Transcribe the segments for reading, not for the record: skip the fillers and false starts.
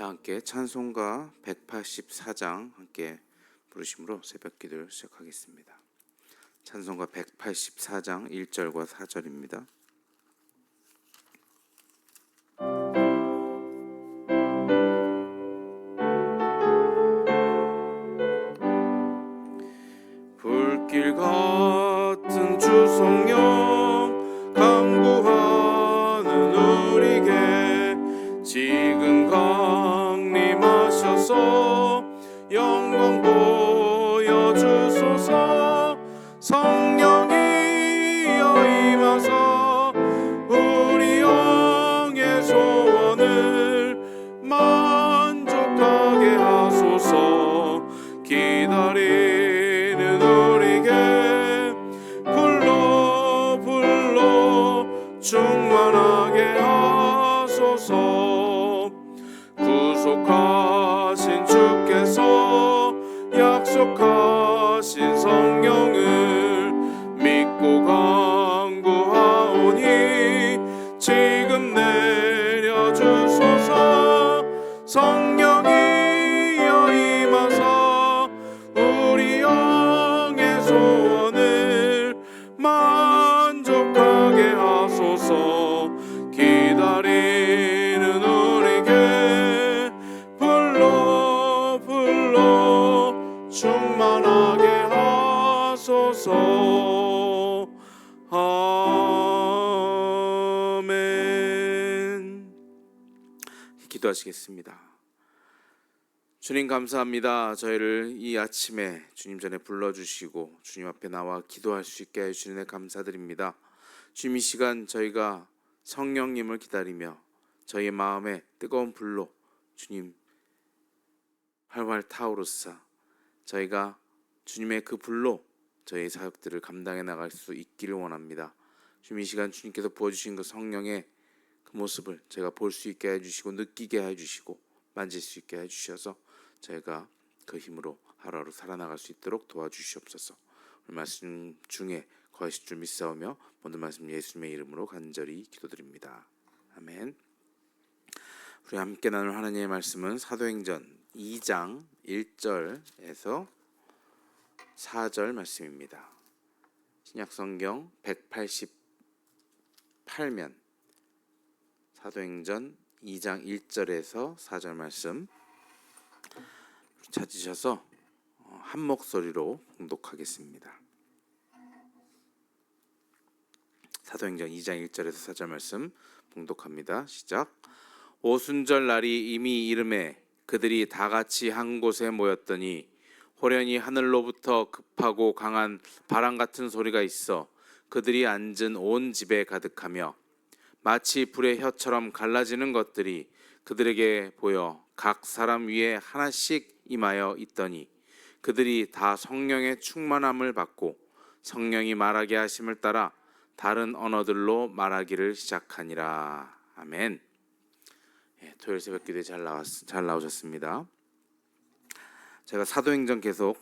다 함께 찬송가 184장 함께 부르심으로 새벽 기도를 시작하겠습니다. 찬송가 184장 1절과 4절입니다. 불길 같은 주 성령 강구하는 우리에게 지금 강림하셔서 영광 보여주소서. 성령이여 임하사 우리 영의 소원을 만족하게 하소서. 기다리는 우리에게 불러 충만하게 하소서. 구속하신 주께서 약속하신 성령을 믿고 간구하오니 지금 내려주소서. 성령이여 임하사 우리 영의 소원을 만족하게 하소서. 기다리는 우리에게 불러 충만하게 하소서. 아멘. 기도하시겠습니다. 주님 감사합니다. 저희를 이 아침에 주님 전에 불러주시고 주님 앞에 나와 기도할 수 있게 해주시는 데 감사드립니다. 주님, 이 시간 저희가 성령님을 기다리며 저희의 마음에 뜨거운 불로 주님 활활 타오르사 저희가 주님의 그 불로 저희의 사역들을 감당해 나갈 수 있기를 원합니다. 주님, 이 시간 주님께서 부어주신 그 성령의 그 모습을 제가 볼 수 있게 해주시고 느끼게 해주시고 만질 수 있게 해주셔서 저희가 그 힘으로 하루하루 살아나갈 수 있도록 도와주시옵소서. 오늘 말씀 중에 거하실 줄 믿사오며 모든 말씀 예수님의 이름으로 간절히 기도드립니다. 아멘. 우리 함께 나눌 하나님의 말씀은 사도행전 2장 1절에서 4절 말씀입니다. 신약성경 188면 사도행전 2장 1절에서 4절 말씀 찾으셔서 한 목소리로 봉독하겠습니다. 사도행전 2장 1절에서 4절 말씀 봉독합니다. 시작. 오순절 날이 이미 이름에 그들이 다 같이 한 곳에 모였더니 호련히 하늘로부터 급하고 강한 바람 같은 소리가 있어 그들이 앉은 온 집에 가득하며 마치 불의 혀처럼 갈라지는 것들이 그들에게 보여 각 사람 위에 하나씩 임하여 있더니 그들이 다 성령의 충만함을 받고 성령이 말하게 하심을 따라 다른 언어들로 말하기를 시작하니라. 아멘. 토요일 새벽 기도에 잘 나오셨습니다. 제가 사도행전 계속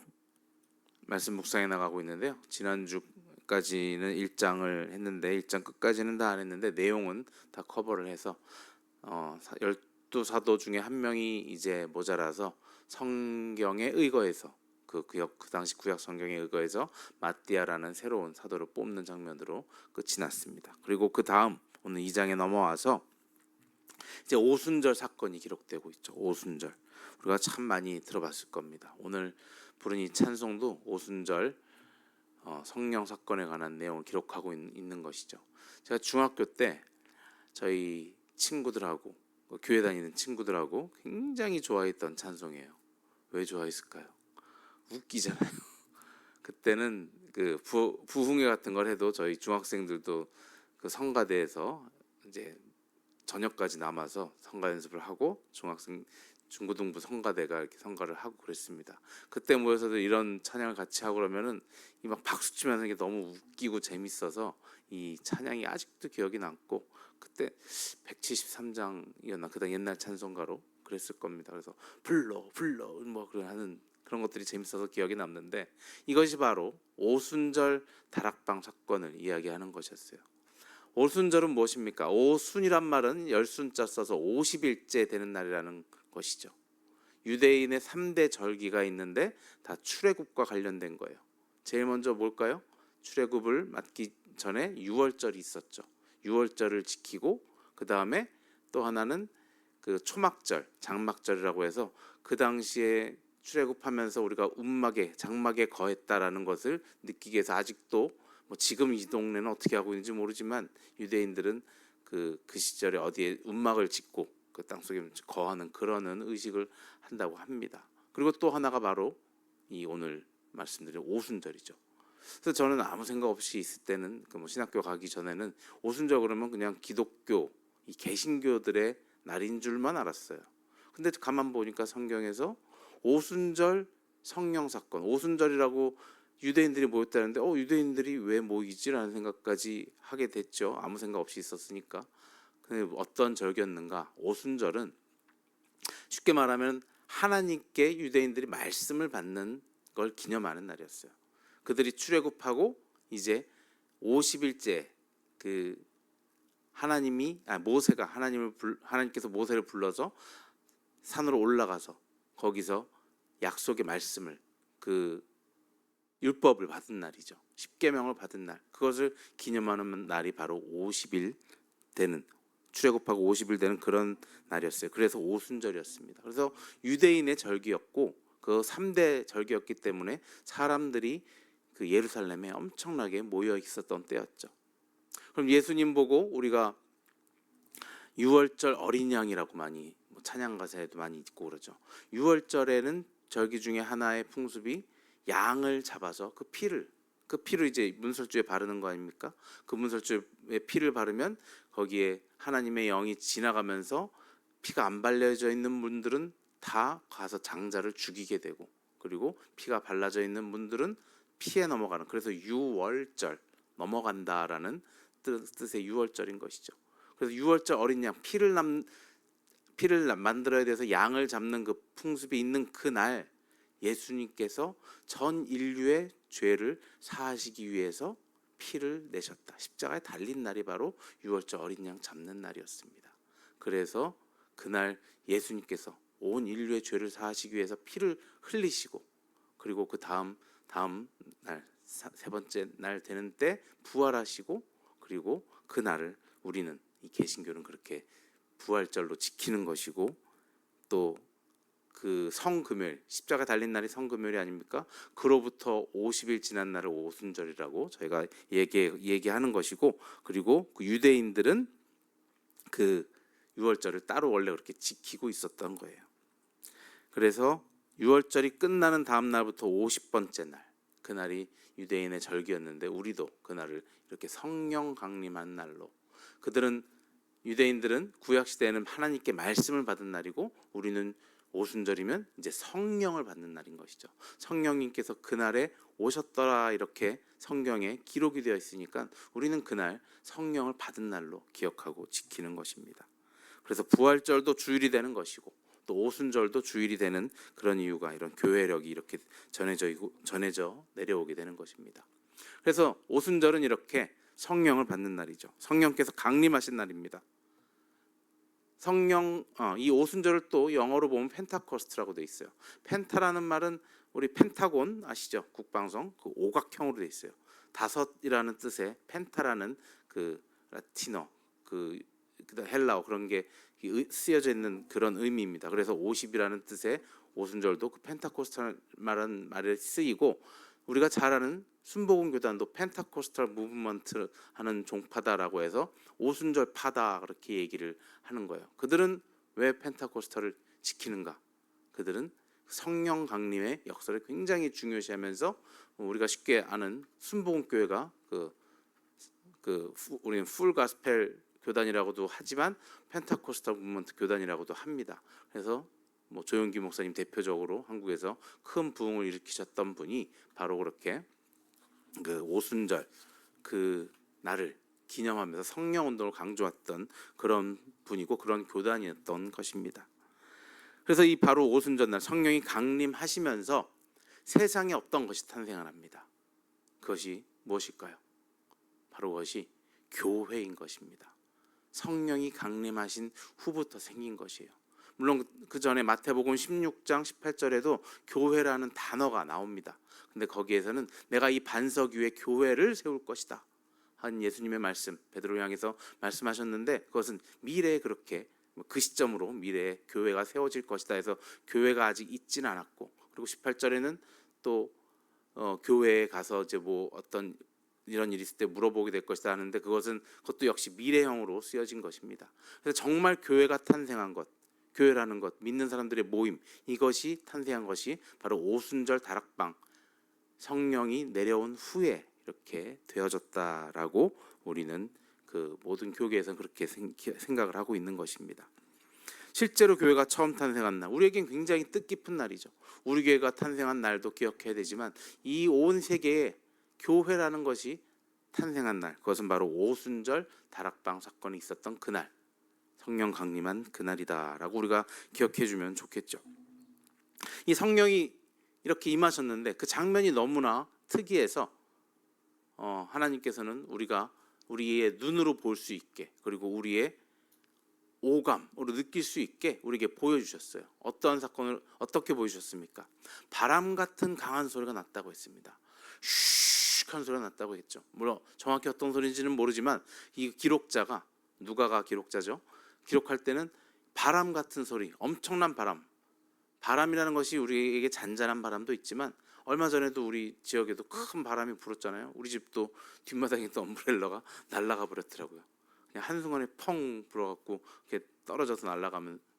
말씀 묵상해 나가고 있는데요. 지난주까지는 1장을 했는데 1장 끝까지는 다 안 했는데 내용은 다 커버를 해서 12사도 중에 한 명이 이제 모자라서 성경에 의거해서 그 당시 구약 성경에 의거해서 마띠아라는 새로운 사도를 뽑는 장면으로 끝이 났습니다. 그리고 그 다음 오늘 2장에 넘어와서 이제 오순절 사건이 기록되고 있죠. 오순절 우리가 참 많이 들어봤을 겁니다. 오늘 부른 이 찬송도 오순절 성령 사건에 관한 내용을 기록하고 있는 것이죠. 제가 중학교 때 저희 친구들하고 교회 다니는 친구들하고 굉장히 좋아했던 찬송이에요. 왜 좋아했을까요? 웃기잖아요. 그때는 그 부흥회 같은 걸 해도 저희 중학생들도 그 성가대에서 이제 저녁까지 남아서 성가 연습을 하고 중고등부 성가대가 이렇게 성가를 하고 그랬습니다. 그때 모여서도 이런 찬양을 같이 하고 그러면은 이 막 박수 치면서 이게 너무 웃기고 재밌어서 이 찬양이 아직도 기억이 남고 그때 173장이었나 그다음 옛날 찬송가로 그랬을 겁니다. 그래서 불러 뭐 하는 그런 것들이 재밌어서 기억이 남는데 이것이 바로 오순절 다락방 사건을 이야기하는 것이었어요. 오순절은 무엇입니까? 오순이란 말은 열순자 써서 50일째 되는 날이라는 것이죠. 유대인의 3대 절기가 있는데 다 출애굽과 관련된 거예요. 제일 먼저 뭘까요? 출애굽을 맞기 전에 유월절이 있었죠. 유월절을 지키고 그 다음에 또 하나는 그 초막절, 장막절이라고 해서 그 당시에 출애굽하면서 우리가 장막에 거했다라는 것을 느끼게 해서 아직도 뭐 지금 이 동네는 어떻게 하고 있는지 모르지만 유대인들은 그 시절에 어디에 움막을 짓고 그 땅속에 거하는 그런 의식을 한다고 합니다. 그리고 또 하나가 바로 이 오늘 말씀드린 오순절이죠. 그래서 저는 아무 생각 없이 있을 때는 그 뭐 신학교 가기 전에는 오순절 그러면 그냥 기독교, 이 개신교들의 날인 줄만 알았어요. 근데 가만 보니까 성경에서 오순절 성령 사건, 오순절이라고 유대인들이 모였다는데 유대인들이 왜 모이지라는 생각까지 하게 됐죠. 아무 생각 없이 있었으니까. 근데 어떤 절기였는가? 오순절은 쉽게 말하면 하나님께 유대인들이 말씀을 받는 걸 기념하는 날이었어요. 그들이 출애굽하고 이제 50일째 그 하나님께서 모세를 불러서 산으로 올라가서 거기서 약속의 말씀을 그 율법을 받은 날이죠. 십계명을 받은 날. 그것을 기념하는 날이 바로 50일 되는 출애굽하고 50일 되는 그런 날이었어요. 그래서 오순절이었습니다. 그래서 유대인의 절기였고 그 3대 절기였기 때문에 사람들이 그 예루살렘에 엄청나게 모여 있었던 때였죠. 그럼 예수님 보고 우리가 유월절 어린 양이라고 많이 찬양 가사에도 많이 있고 그러죠. 유월절에는 절기 중에 하나의 풍습이 양을 잡아서 그 피를 이제 문설주에 바르는 거 아닙니까? 그 문설주에 피를 바르면 거기에 하나님의 영이 지나가면서 피가 안 발려져 있는 분들은 다 가서 장자를 죽이게 되고 그리고 피가 발라져 있는 분들은 피에 넘어가는, 그래서 유월절 넘어간다라는 뜻의 유월절인 것이죠. 그래서 유월절 어린 양 피를 만들어야 돼서 양을 잡는 그 풍습이 있는 그날 예수님께서 전 인류의 죄를 사하시기 위해서 피를 내셨다. 십자가에 달린 날이 바로 유월절 어린 양 잡는 날이었습니다. 그래서 그날 예수님께서 온 인류의 죄를 사하시기 위해서 피를 흘리시고 그리고 그 다음 날 세 번째 날 되는 때 부활하시고 그리고 그 날을 우리는 이 개신교는 그렇게 부활절로 지키는 것이고 또 그 성금요일, 십자가 달린 날이 성금요일이 아닙니까? 그로부터 50일 지난 날을 오순절이라고 저희가 얘기하는 것이고 그리고 그 유대인들은 그 유월절을 따로 원래 그렇게 지키고 있었던 거예요. 그래서 유월절이 끝나는 다음 날부터 50번째 날, 그날이 유대인의 절기였는데 우리도 그날을 이렇게 성령 강림한 날로, 유대인들은 구약 시대에는 하나님께 말씀을 받은 날이고 우리는 오순절이면 이제 성령을 받는 날인 것이죠. 성령님께서 그날에 오셨더라 이렇게 성경에 기록이 되어 있으니까 우리는 그날 성령을 받은 날로 기억하고 지키는 것입니다. 그래서 부활절도 주일이 되는 것이고 또 오순절도 주일이 되는 그런 이유가 이런 교회력이 이렇게 전해져 내려오게 되는 것입니다. 그래서 오순절은 이렇게 성령을 받는 날이죠. 성령께서 강림하신 날입니다. 이 오순절을 또 영어로 보면 펜타코스트라고 되어 있어요. 펜타라는 말은 우리 펜타곤 아시죠? 국방성 그 오각형으로 되어 있어요. 다섯이라는 뜻의 펜타라는 그 라틴어 그 헬라어 그런 게 쓰여져 있는 그런 의미입니다. 그래서 50이라는 뜻의 오순절도 그 펜타코스탈 말에 쓰이고 우리가 잘 아는 순복음 교단도 펜타코스탈 무브먼트 하는 종파다라고 해서 오순절파다 그렇게 얘기를 하는 거예요. 그들은 왜 펜타코스탈을 지키는가? 그들은 성령 강림의 역사를 굉장히 중요시하면서 우리가 쉽게 아는 순복음 교회가 우리는 풀 가스펠 교단이라고도 하지만 펜타코스탈 무브먼트 교단이라고도 합니다. 그래서 조용기 목사님 대표적으로 한국에서 큰 부흥을 일으키셨던 분이 바로 그렇게 그 오순절 그 날을 기념하면서 성령 운동을 강조했던 그런 분이고 그런 교단이었던 것입니다. 그래서 이 바로 오순절 날 성령이 강림하시면서 세상에 어떤 것이 탄생을 합니다. 그것이 무엇일까요? 바로 그것이 교회인 것입니다. 성령이 강림하신 후부터 생긴 것이에요. 물론 그 전에 마태복음 16장 18절에도 교회라는 단어가 나옵니다. 근데 거기에서는 내가 이 반석 위에 교회를 세울 것이다 한 예수님의 말씀, 베드로 향해서 말씀하셨는데, 그것은 미래에 그렇게 그 시점으로 미래에 교회가 세워질 것이다 해서 교회가 아직 있지는 않았고, 그리고 18절에는 또 교회에 가서 이제 뭐 어떤 이런 일이 있을 때 물어보게 될 것이다 하는데, 그것도 역시 미래형으로 쓰여진 것입니다. 그래서 정말 교회가 탄생한 것, 교회라는 것, 믿는 사람들의 모임, 이것이 탄생한 것이 바로 오순절 다락방, 성령이 내려온 후에 이렇게 되어졌다라고 우리는 그 모든 교계에서는 그렇게 생각을 하고 있는 것입니다. 실제로 교회가 처음 탄생한 날, 우리에겐 굉장히 뜻깊은 날이죠. 우리 교회가 탄생한 날도 기억해야 되지만, 이 온 세계에 교회라는 것이 탄생한 날, 그것은 바로 오순절 다락방 사건이 있었던 그날, 성령 강림한 그날이다라고 우리가 기억해 주면 좋겠죠. 이 성령이 이렇게 임하셨는데 그 장면이 너무나 특이해서 하나님께서는 우리의 눈으로 볼 수 있게, 그리고 우리의 오감으로 느낄 수 있게 우리에게 보여주셨어요. 어떠한 사건을 어떻게 보여주셨습니까? 바람 같은 강한 소리가 났다고 했습니다. 슉 하는 소리가 났다고 했죠. 물론 정확히 어떤 소리인지는 모르지만 이 기록자가, 누가가 기록자죠, 기록할 때는 바람 같은 소리, 엄청난 바람이라는 것이 우리에게 잔잔한 바람도 있지만, 얼마 전에도 우리 지역에도 큰 바람이 불었잖아요. 우리 집도 뒷마당에 있던 엄브렐러가 날아가 버렸더라고요. 그냥 한순간에 펑 불어갖고 이렇게 떨어져서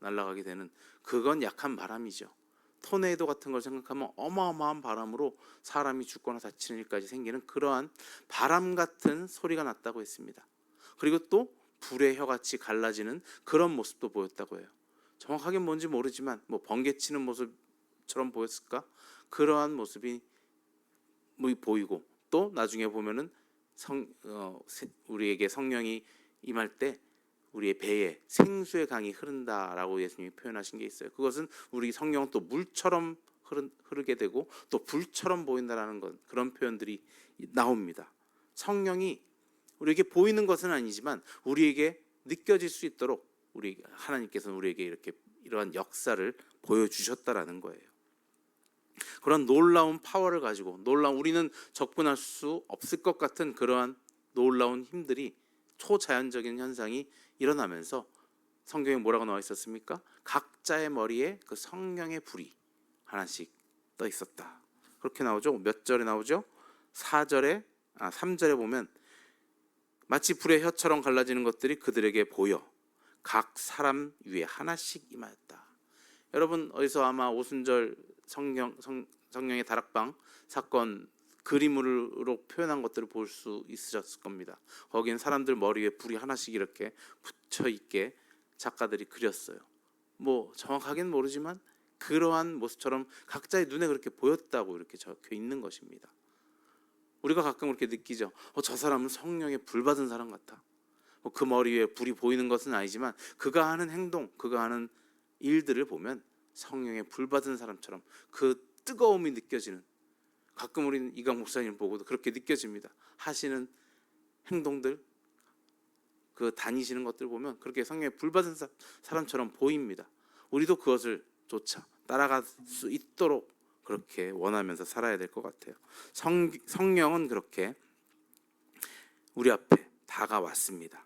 날아가게 되는, 그건 약한 바람이죠. 토네이도 같은 걸 생각하면 어마어마한 바람으로 사람이 죽거나 다치는 일까지 생기는 그러한 바람 같은 소리가 났다고 했습니다. 그리고 또 불의 혀같이 갈라지는 그런 모습도 보였다고 해요. 정확하게 뭔지 모르지만 뭐 번개치는 모습처럼 보였을까? 그러한 모습이 보이고, 또 나중에 보면은 우리에게 성령이 임할 때 우리의 배에 생수의 강이 흐른다라고 예수님이 표현하신 게 있어요. 그것은 우리 성령은 또 물처럼 흐르게 되고 또 불처럼 보인다라는 것, 그런 표현들이 나옵니다. 성령이 우리에게 보이는 것은 아니지만 우리에게 느껴질 수 있도록 하나님께서는 우리에게 이렇게 이러한 역사를 보여주셨다라는 거예요. 그런 놀라운 파워를 가지고, 우리는 접근할 수 없을 것 같은 그러한 놀라운 힘들이, 초자연적인 현상이 일어나면서 성경에 뭐라고 나와 있었습니까? 각자의 머리에 그 성령의 불이 하나씩 떠 있었다. 그렇게 나오죠. 몇 절에 나오죠? 3절에 보면 마치 불의 혀처럼 갈라지는 것들이 그들에게 보여 각 사람 위에 하나씩 임하였다. 여러분 어디서 아마 오순절 성령의 다락방 사건 그림으로 표현한 것들을 볼 수 있으셨을 겁니다. 거기엔 사람들 머리 위에 불이 하나씩 이렇게 붙여 있게 작가들이 그렸어요. 뭐 정확하게는 모르지만 그러한 모습처럼 각자의 눈에 그렇게 보였다고 이렇게 적혀 있는 것입니다. 우리가 가끔 그렇게 느끼죠. 저 사람은 성령의 불 받은 사람 같아. 그 머리 위에 불이 보이는 것은 아니지만 그가 하는 행동, 그가 하는 일들을 보면 성령의 불 받은 사람처럼 그 뜨거움이 느껴지는, 가끔 우리는 이강 목사님 보고도 그렇게 느껴집니다. 하시는 행동들, 그 다니시는 것들 보면 그렇게 성령의 불 받은 사람처럼 보입니다. 우리도 그것을 조차 따라갈 수 있도록 그렇게 원하면서 살아야 될 것 같아요. 성령은 그렇게 우리 앞에 다가왔습니다.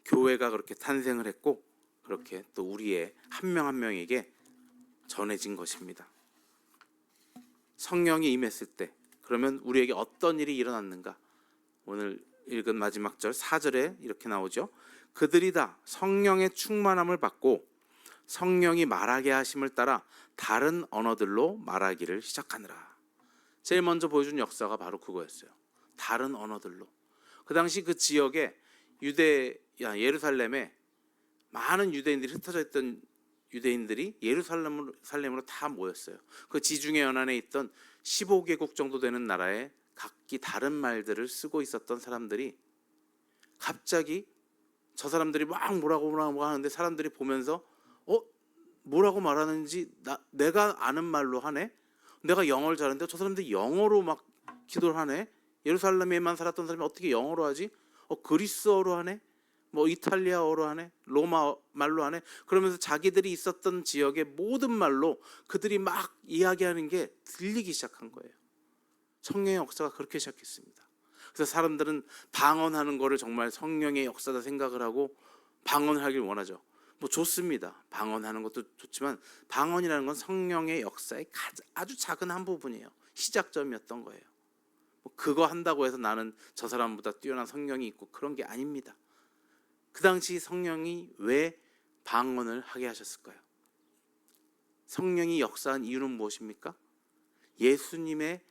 교회가 그렇게 탄생을 했고, 그렇게 또 우리의 한 명 한 명에게 전해진 것입니다. 성령이 임했을 때 그러면 우리에게 어떤 일이 일어났는가? 오늘 읽은 마지막 절 4절에 이렇게 나오죠. 그들이 다 성령의 충만함을 받고 성령이 말하게 하심을 따라 다른 언어들로 말하기를 시작하느라. 제일 먼저 보여준 역사가 바로 그거였어요. 다른 언어들로. 그 당시 그 지역에 예루살렘에 많은 유대인들이 흩어져 있던 유대인들이 예루살렘으로 다 모였어요. 그 지중해 연안에 있던 15개국 정도 되는 나라에 각기 다른 말들을 쓰고 있었던 사람들이 갑자기 저 사람들이 막 뭐라고 하는데 사람들이 보면서 뭐라고 말하는지 내가 아는 말로 하네. 내가 영어를 잘하는데 저 사람들이 영어로 막 기도를 하네. 예루살렘에만 살았던 사람이 어떻게 영어로 하지? 그리스어로 하네. 뭐 이탈리아어로 하네, 로마 말로 하네, 그러면서 자기들이 있었던 지역의 모든 말로 그들이 막 이야기하는 게 들리기 시작한 거예요. 성령의 역사가 그렇게 시작했습니다. 그래서 사람들은 방언하는 거를 정말 성령의 역사다 생각을 하고 방언을 하길 원하죠. 뭐 좋습니다. 방언하는 것도 좋지만 방언이라는 건 성령의 역사의 아주 작은 한 부분이에요. 시작점이었던 거예요. 뭐 그거 한다고 해서 나는 저 사람보다 뛰어난 성령이 있고 그런 게 아닙니다. 그 당시 성령이 왜 방언을 하게 하셨을까요? 성령이 역사한 이유는 무엇입니까? 예수님의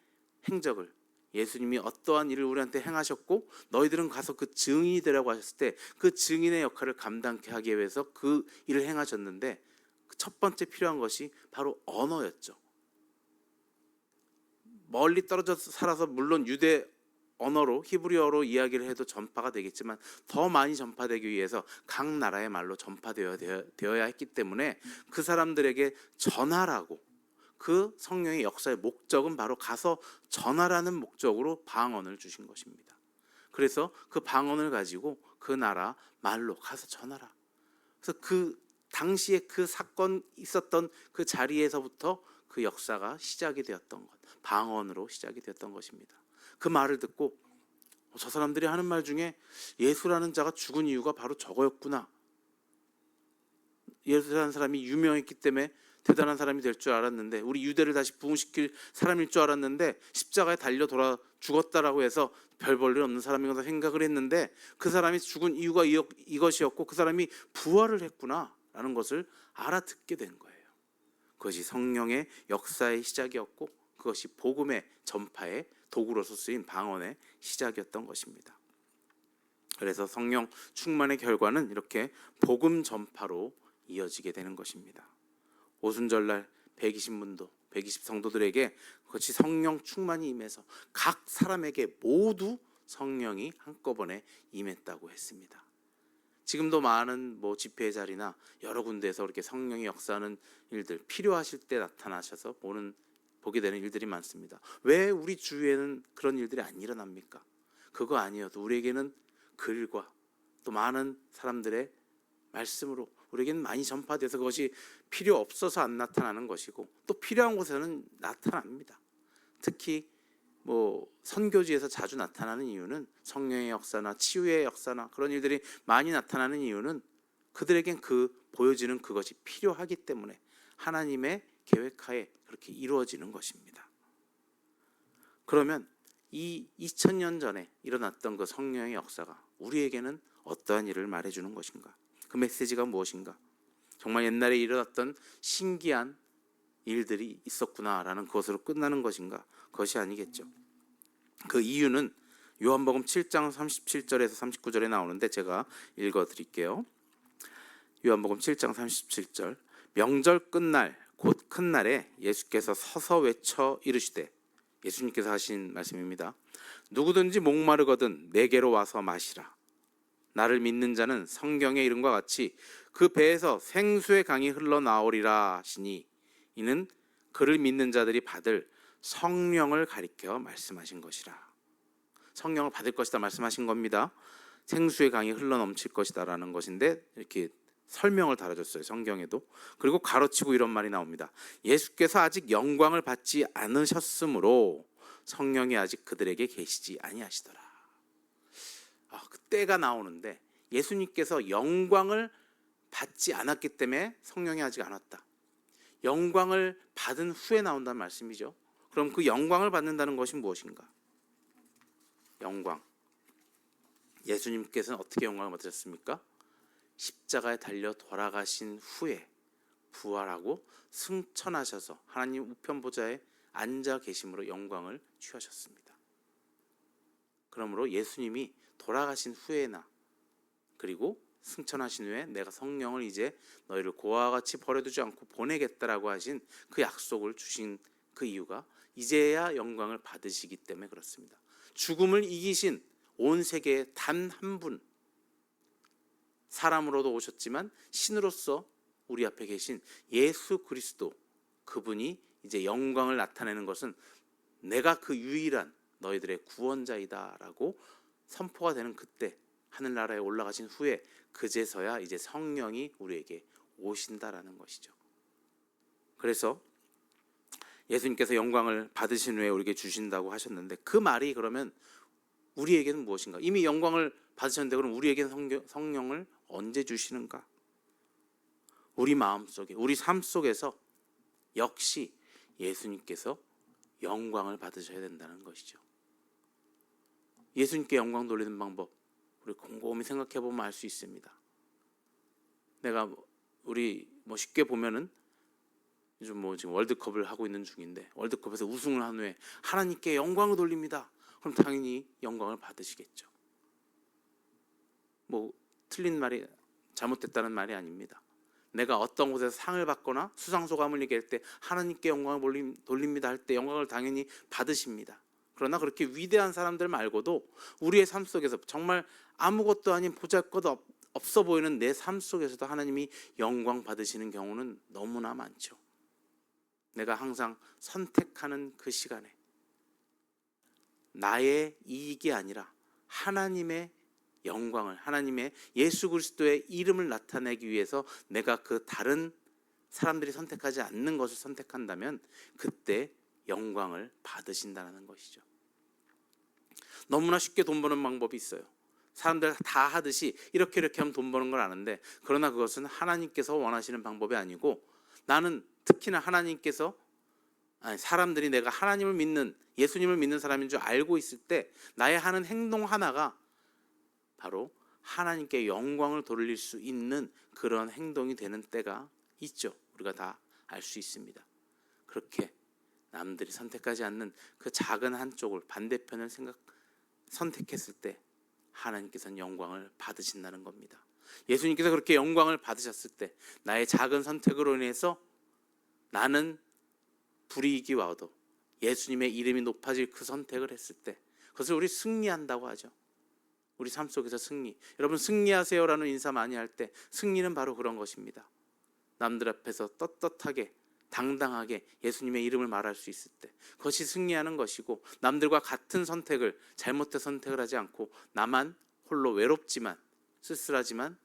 행적을, 예수님이 어떠한 일을 우리한테 행하셨고 너희들은 가서 그 증인이 되라고 하셨을 때 그 증인의 역할을 감당케 하기 위해서 그 일을 행하셨는데, 첫 번째 필요한 것이 바로 언어였죠. 멀리 떨어져서 살아서 물론 유대 언어로, 히브리어로 이야기를 해도 전파가 되겠지만 더 많이 전파되기 위해서 각 나라의 말로 전파되어야 했기 때문에 그 사람들에게 전하라고, 그 성령의 역사의 목적은 바로 가서 전하라는 목적으로 방언을 주신 것입니다. 그래서 그 방언을 가지고 그 나라 말로 가서 전하라. 그래서 그 당시에 그 사건 있었던 그 자리에서부터 그 역사가 시작이 되었던 것, 방언으로 시작이 되었던 것입니다. 그 말을 듣고 저 사람들이 하는 말 중에 예수라는 자가 죽은 이유가 바로 저거였구나. 예수라는 사람이 유명했기 때문에 대단한 사람이 될 줄 알았는데, 우리 유대를 다시 부흥시킬 사람일 줄 알았는데 십자가에 달려 돌아 죽었다라고 해서 별 볼 일 없는 사람이라고 생각을 했는데 그 사람이 죽은 이유가 이것이었고 그 사람이 부활을 했구나라는 것을 알아듣게 된 거예요. 그것이 성령의 역사의 시작이었고 그것이 복음의 전파의 도구로서 쓰인 방언의 시작이었던 것입니다. 그래서 성령 충만의 결과는 이렇게 복음 전파로 이어지게 되는 것입니다. 오순절날 120문도, 120성도들에게 그것이 성령 충만이 임해서 각 사람에게 모두 성령이 한꺼번에 임했다고 했습니다. 지금도 많은 집회의 자리나 여러 군데에서 그렇게 성령이 역사하는 일들, 필요하실 때 나타나셔서 보게 되는 일들이 많습니다. 왜 우리 주위에는 그런 일들이 안 일어납니까? 그거 아니어도 우리에게는 글과 또 많은 사람들의 말씀으로 우리에게는 많이 전파돼서 그것이 필요 없어서 안 나타나는 것이고, 또 필요한 곳에는 나타납니다. 특히 선교지에서 자주 나타나는 이유는, 성령의 역사나 치유의 역사나 그런 일들이 많이 나타나는 이유는 그들에겐 보여지는 그것이 필요하기 때문에 하나님의 계획하에 그렇게 이루어지는 것입니다. 그러면 이 2000년 전에 일어났던 그 성령의 역사가 우리에게는 어떠한 일을 말해주는 것인가? 그 메시지가 무엇인가? 정말 옛날에 일어났던 신기한 일들이 있었구나라는 것으로 끝나는 것인가? 그것이 아니겠죠. 그 이유는 요한복음 7장 37절에서 39절에 나오는데 제가 읽어드릴게요. 요한복음 7장 37절. 명절 끝날 곧 큰 날에 예수께서 서서 외쳐 이르시되, 예수님께서 하신 말씀입니다. 누구든지 목마르거든 내게로 와서 마시라. 나를 믿는 자는 성경의 이름과 같이 그 배에서 생수의 강이 흘러나오리라 하시니, 이는 그를 믿는 자들이 받을 성령을 가리켜 말씀하신 것이라. 성령을 받을 것이다 말씀하신 겁니다. 생수의 강이 흘러넘칠 것이다 라는 것인데 이렇게 설명을 달아줬어요, 성경에도. 그리고 가로치고 이런 말이 나옵니다. 예수께서 아직 영광을 받지 않으셨으므로 성령이 아직 그들에게 계시지 아니하시더라. 그때가 나오는데 예수님께서 영광을 받지 않았기 때문에 성령이 아직 안 왔다. 영광을 받은 후에 나온다는 말씀이죠. 그럼 그 영광을 받는다는 것이 무엇인가? 영광. 예수님께서는 어떻게 영광을 받으셨습니까? 십자가에 달려 돌아가신 후에 부활하고 승천하셔서 하나님 우편 보좌에 앉아 계심으로 영광을 취하셨습니다. 그러므로 예수님이 돌아가신 후에나 그리고 승천하신 후에 내가 성령을 이제 너희를 고아와 같이 버려두지 않고 보내겠다라고 하신 그 약속을 주신 그 이유가 이제야 영광을 받으시기 때문에 그렇습니다. 죽음을 이기신 온 세계에 단 한 분, 사람으로도 오셨지만 신으로서 우리 앞에 계신 예수 그리스도, 그분이 이제 영광을 나타내는 것은 내가 그 유일한 너희들의 구원자이다 라고 선포가 되는 그때, 하늘나라에 올라가신 후에 그제서야 이제 성령이 우리에게 오신다라는 것이죠. 그래서 예수님께서 영광을 받으신 후에 우리에게 주신다고 하셨는데, 그 말이 그러면 우리에게는 무엇인가? 이미 영광을 받으셨는데 그럼 우리에게는 성령을 언제 주시는가? 우리 마음속에, 우리 삶 속에서 역시 예수님께서 영광을 받으셔야 된다는 것이죠. 예수님께 영광 돌리는 방법, 우리 곰곰이 생각해 보면 알 수 있습니다. 우리 쉽게 보면은 요즘 지금 월드컵을 하고 있는 중인데, 월드컵에서 우승을 한 후에 하나님께 영광을 돌립니다. 그럼 당연히 영광을 받으시겠죠. 틀린 말이, 잘못됐다는 말이 아닙니다. 내가 어떤 곳에서 상을 받거나 수상소감을 얘기할 때 하나님께 영광을 돌립니다 할 때 영광을 당연히 받으십니다. 그러나 그렇게 위대한 사람들 말고도 우리의 삶 속에서 정말 아무것도 아닌 보잘것 없어 보이는 내 삶 속에서도 하나님이 영광 받으시는 경우는 너무나 많죠. 내가 항상 선택하는 그 시간에 나의 이익이 아니라 하나님의 영광을, 하나님의 예수 그리스도의 이름을 나타내기 위해서 내가 그 다른 사람들이 선택하지 않는 것을 선택한다면 그때 영광을 받으신다는 것이죠. 너무나 쉽게 돈 버는 방법이 있어요. 사람들 다 하듯이 이렇게 하면 돈 버는 걸 아는데, 그러나 그것은 하나님께서 원하시는 방법이 아니고, 나는 특히나 하나님께서, 사람들이 내가 하나님을 믿는, 예수님을 믿는 사람인 줄 알고 있을 때 나의 하는 행동 하나가 바로 하나님께 영광을 돌릴 수 있는 그런 행동이 되는 때가 있죠. 우리가 다 알 수 있습니다. 그렇게 남들이 선택하지 않는 그 작은 한쪽을, 반대편을 선택했을 때 하나님께서는 영광을 받으신다는 겁니다. 예수님께서 그렇게 영광을 받으셨을 때 나의 작은 선택으로 인해서 나는 불이익이 와도 예수님의 이름이 높아질 그 선택을 했을 때 그것을 우리 승리한다고 하죠. 우리 삶 속에서 승리. 여러분, 승리하세요라는 인사 많이 할 때 승리는 바로 그런 것입니다. 남들 앞에서 떳떳하게 당당하게 예수님의 이름을 말할 수 있을 때 그것이 승리하는 것이고, 남들과 같은 선택을, 잘못된 선택을 하지 않고 나만 홀로 외롭지만 쓸쓸하지만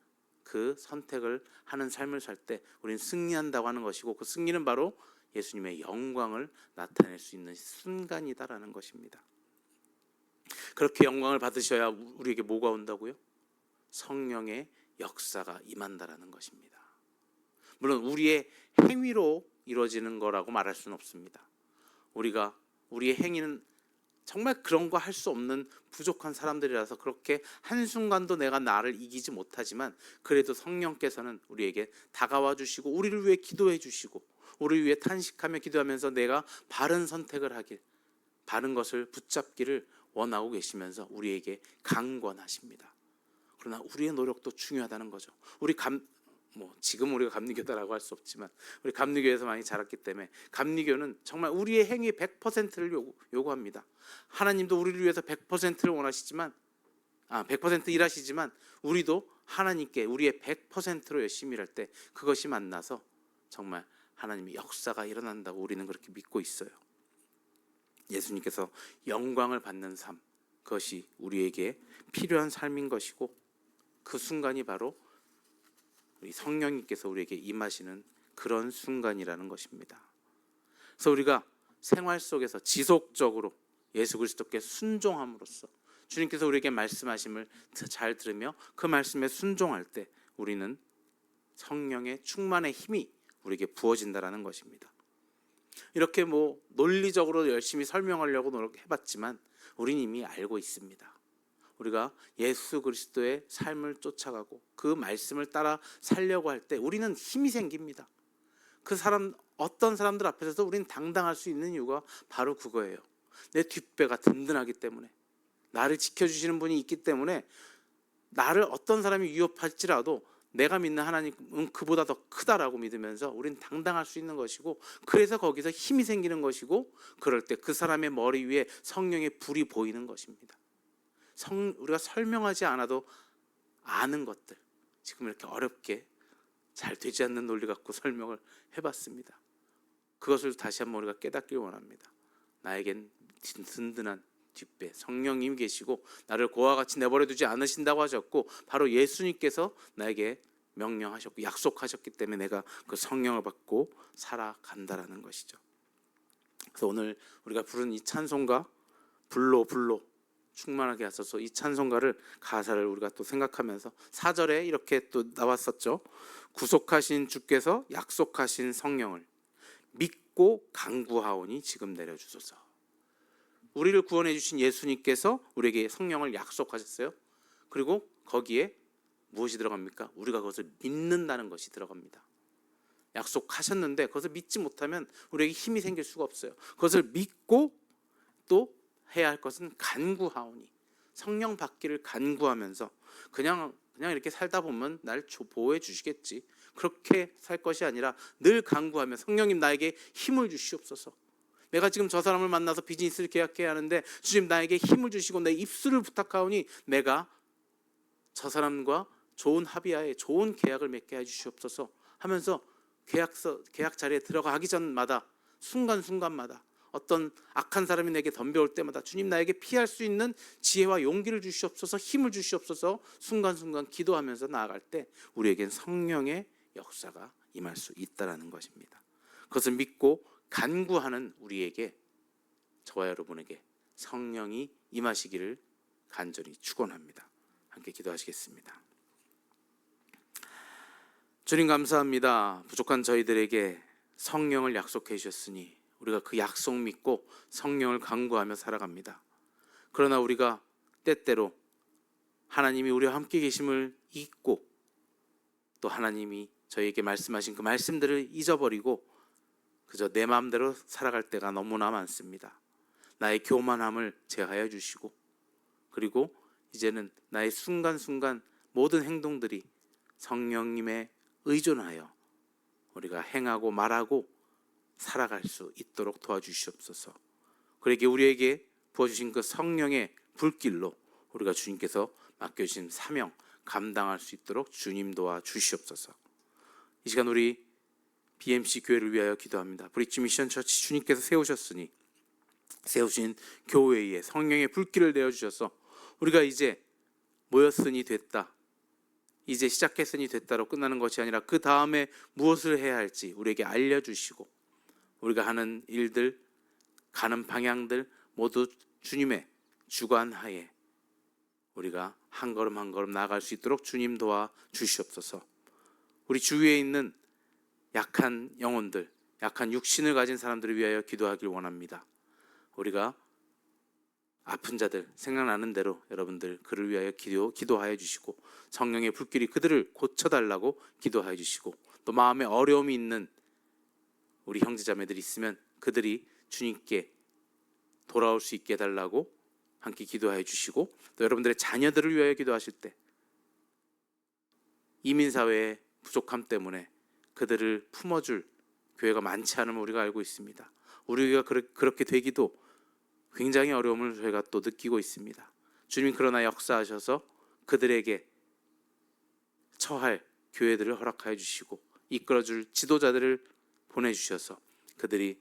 그 선택을 하는 삶을 살 때 우리는 승리한다고 하는 것이고, 그 승리는 바로 예수님의 영광을 나타낼 수 있는 순간이다라는 것입니다. 그렇게 영광을 받으셔야 우리에게 뭐가 온다고요? 성령의 역사가 임한다라는 것입니다. 물론 우리의 행위로 이루어지는 거라고 말할 수는 없습니다. 우리의 행위는 정말 그런 거 할 수 없는 부족한 사람들이라서 그렇게 한순간도 내가 나를 이기지 못하지만, 그래도 성령께서는 우리에게 다가와 주시고 우리를 위해 기도해 주시고 우리를 위해 탄식하며 기도하면서 내가 바른 선택을 하길, 바른 것을 붙잡기를 원하고 계시면서 우리에게 강권하십니다. 그러나 우리의 노력도 중요하다는 거죠. 지금 우리가 감리교다라고 할 수 없지만 우리 감리교에서 많이 자랐기 때문에 감리교는 정말 우리의 행위 100%를 요구합니다. 하나님도 우리를 위해서 100%를 원하시지만 100% 일하시지만 우리도 하나님께 우리의 100%로 열심히 일할 때 그것이 만나서 정말 하나님의 역사가 일어난다고 우리는 그렇게 믿고 있어요. 예수님께서 영광을 받는 삶, 그것이 우리에게 필요한 삶인 것이고, 그 순간이 바로 우리 성령님께서 우리에게 임하시는 그런 순간이라는 것입니다. 그래서 우리가 생활 속에서 지속적으로 예수 그리스도께 순종함으로써 주님께서 우리에게 말씀하심을 잘 들으며 그 말씀에 순종할 때 우리는 성령의 충만의 힘이 우리에게 부어진다라는 것입니다. 이렇게 논리적으로 열심히 설명하려고 노력해봤지만 우리는 이미 알고 있습니다. 우리가 예수 그리스도의 삶을 쫓아가고 그 말씀을 따라 살려고 할 때 우리는 힘이 생깁니다. 어떤 사람들 앞에서도 우리는 당당할 수 있는 이유가 바로 그거예요. 내 뒷배가 든든하기 때문에, 나를 지켜주시는 분이 있기 때문에 나를 어떤 사람이 위협할지라도 내가 믿는 하나님은 그보다 더 크다라고 믿으면서 우리는 당당할 수 있는 것이고, 그래서 거기서 힘이 생기는 것이고, 그럴 때 그 사람의 머리 위에 성령의 불이 보이는 것입니다. 우리가 설명하지 않아도 아는 것들, 지금 이렇게 어렵게 잘 되지 않는 논리 갖고 설명을 해봤습니다. 그것을 다시 한번 우리가 깨닫길 원합니다. 나에겐 든든한 뒷배 성령님 계시고 나를 고와 같이 내버려 두지 않으신다고 하셨고, 바로 예수님께서 나에게 명령하셨고 약속하셨기 때문에 내가 그 성령을 받고 살아간다라는 것이죠. 그래서 오늘 우리가 부른 이 찬송가 불로 충만하게 하소서, 이 찬송가를 가사를 우리가 또 생각하면서 4절에 이렇게 또 나왔었죠. 구속하신 주께서 약속하신 성령을 믿고 간구하오니 지금 내려주소서. 우리를 구원해 주신 예수님께서 우리에게 성령을 약속하셨어요. 그리고 거기에 무엇이 들어갑니까? 우리가 그것을 믿는다는 것이 들어갑니다. 약속하셨는데 그것을 믿지 못하면 우리에게 힘이 생길 수가 없어요. 그것을 믿고 또 해야 할 것은 간구하오니, 성령 받기를 간구하면서 그냥 이렇게 살다 보면 날 보호해 주시겠지, 그렇게 살 것이 아니라 늘 간구하며 성령님 나에게 힘을 주시옵소서. 내가 지금 저 사람을 만나서 비즈니스를 계약해야 하는데 주님 나에게 힘을 주시고 내 입술을 부탁하오니 내가 저 사람과 좋은 합의하에 좋은 계약을 맺게 해주시옵소서 하면서 계약 자리에 들어가기 전마다 순간순간마다 어떤 악한 사람이 내게 덤벼올 때마다 주님 나에게 피할 수 있는 지혜와 용기를 주시옵소서, 힘을 주시옵소서 순간순간 기도하면서 나아갈 때 우리에겐 성령의 역사가 임할 수 있다는 것입니다. 그것을 믿고 간구하는 우리에게, 저와 여러분에게 성령이 임하시기를 간절히 축원합니다. 함께 기도하시겠습니다. 주님 감사합니다. 부족한 저희들에게 성령을 약속해 주셨으니 우리가 그 약속 믿고 성령을 간구하며 살아갑니다. 그러나 우리가 때때로 하나님이 우리와 함께 계심을 잊고 또 하나님이 저희에게 말씀하신 그 말씀들을 잊어버리고 그저 내 마음대로 살아갈 때가 너무나 많습니다. 나의 교만함을 제하여 주시고, 그리고 이제는 나의 순간순간 모든 행동들이 성령님의 의존하여 우리가 행하고 말하고 살아갈 수 있도록 도와주시옵소서. 그러기에 우리에게 부어주신 그 성령의 불길로 우리가 주님께서 맡겨주신 사명 감당할 수 있도록 주님 도와주시옵소서. 이 시간 우리 BMC 교회를 위하여 기도합니다. 브릿지 미션 처치 주님께서 세우신 교회에 성령의 불길을 내어주셔서 우리가 이제 모였으니 됐다, 이제 시작했으니 됐다로 끝나는 것이 아니라 그 다음에 무엇을 해야 할지 우리에게 알려주시고, 우리가 하는 일들, 가는 방향들 모두 주님의 주관하에 우리가 한 걸음 한 걸음 나아갈 수 있도록 주님 도와주시옵소서. 우리 주위에 있는 약한 영혼들, 약한 육신을 가진 사람들을 위하여 기도하길 원합니다. 우리가 아픈 자들 생각나는 대로 여러분들 그를 위하여 기도하여 주시고, 성령의 불길이 그들을 고쳐달라고 기도하여 주시고, 또 마음에 어려움이 있는 우리 형제자매들이 있으면 그들이 주님께 돌아올 수 있게 해달라고 함께 기도하여 주시고, 또 여러분들의 자녀들을 위하여 기도하실 때 이민사회의 부족함 때문에 그들을 품어줄 교회가 많지 않음을 우리가 알고 있습니다. 우리가 그렇게 되기도 굉장히 어려움을 저희가 또 느끼고 있습니다. 주님 그러나 역사하셔서 그들에게 처할 교회들을 허락하여 주시고 이끌어줄 지도자들을 보내주셔서 그들이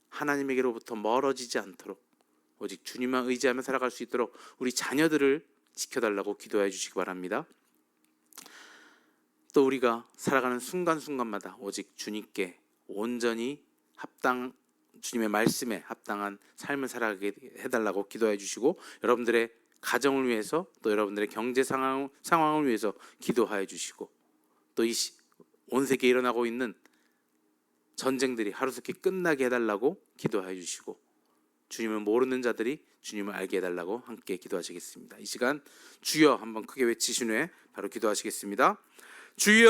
하나님에게로부터 멀어지지 않도록 오직 주님만 의지하며 살아갈 수 있도록 우리 자녀들을 지켜달라고 기도해 주시기 바랍니다. 또 우리가 살아가는 순간순간마다 오직 주님께 온전히 주님의 말씀에 합당한 삶을 살아가게 해달라고 기도해 주시고, 여러분들의 가정을 위해서 또 여러분들의 경제 상황을 위해서 기도하여 주시고, 또 이 온 세계에 일어나고 있는 전쟁들이 하루속히 끝나게 해달라고 기도하여 주시고, 주님을 모르는 자들이 주님을 알게 해달라고 함께 기도하시겠습니다. 이 시간 주여 한번 크게 외치신 후에 바로 기도하시겠습니다. 주여!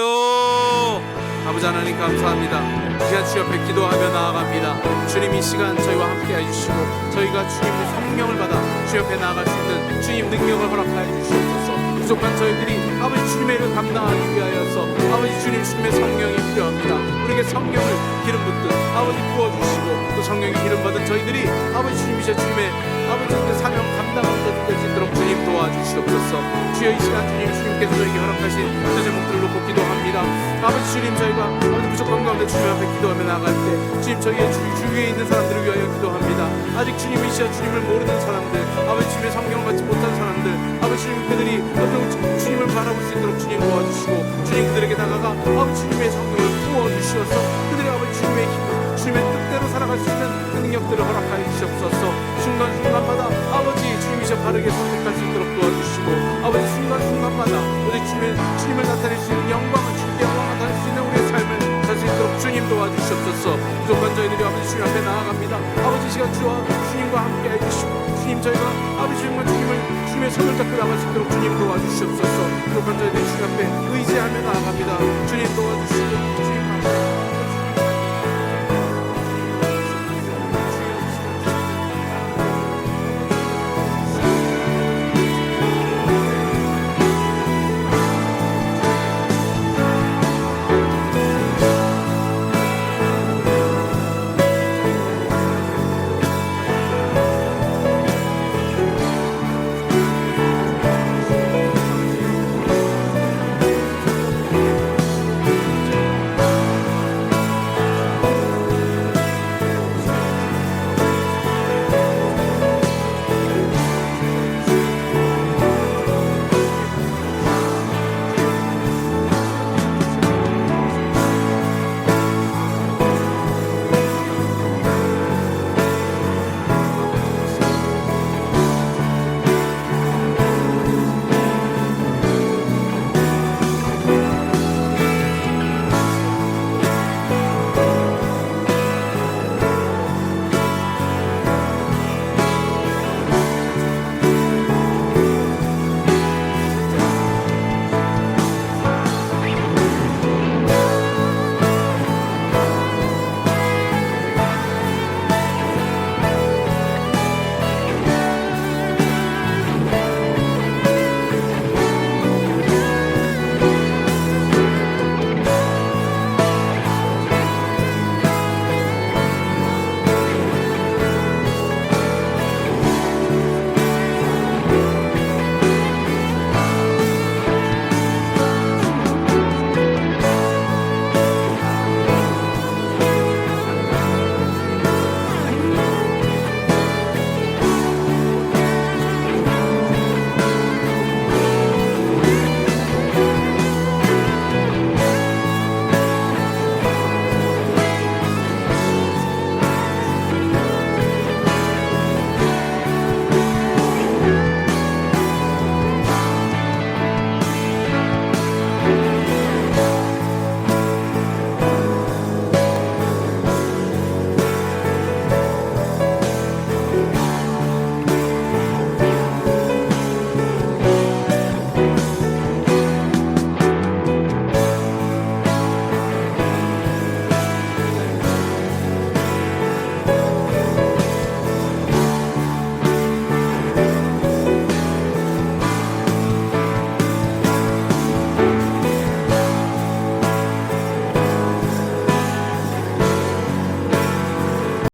아버지 하나님 감사합니다. 이 시간 주 옆에 기도하며 나아갑니다. 주님 이 시간 저희와 함께 해주시고 저희가 주님의 성령을 받아 주 옆에 나아갈 수 있는 주님 능력을 허락하여 주시옵소서. 부족한 저희들이 아버지 주님의 일을 감당하기 위하여서 아버지 주님의 성령이 필요합니다. 우리에게 성령을 기름 붓듯 아버지 부어주시고 또 성령의 기름 받은 저희들이 아버지 주님이셔 주님의 아버지 그 사명 감당하는 자들 될 수 있도록 주님 도와주시옵소서. 주여 이 시간 주님께서 저에게 허락하신 저 제목들을 놓고 기도합니다. 아버지 주님 저희가 아버지 부족한 가운데 주님 앞에 기도하며 나갈 때 주님 저희의 주위에 있는 사람들을 위하여 기도합니다. 아직 주님이시여 주님을 모르는 사람들 아버지 주님의 성경을 받지 못한 사람들 아버지 주님 그들이 어떤 주님을 바라볼 수 있도록 주님 도와주시고 주님 그들에게 다가가 아버지 주님의 성경을 부어주시어서 그들의 아버지 주님의 힘 주님의 뜻대로 살아갈 수 있는 그 능력들을 허락하여 주시옵소서. 순간순간마다 아버지 주님이셔 바르게 선택할 수 있도록 도와주시고 아버지 순간순간마다 우리 주님을 나타낼 수 있는 영광을 주님께 영광을 나타낼 수 있는 우리의 삶을 살 수 있도록 주님 도와주시옵소서. 부족한 저희들이 아버지 주님 앞에 나아갑니다. 아버지 시간 주와 주님과 함께 해주시고 주님 저희가 아버지 주님의 손을 잡고 나갈 수 있도록 주님 도와주시옵소서. 부족한 저희들이 주님 앞에 의지하며 나아갑니다. 주님 도와주시고 주님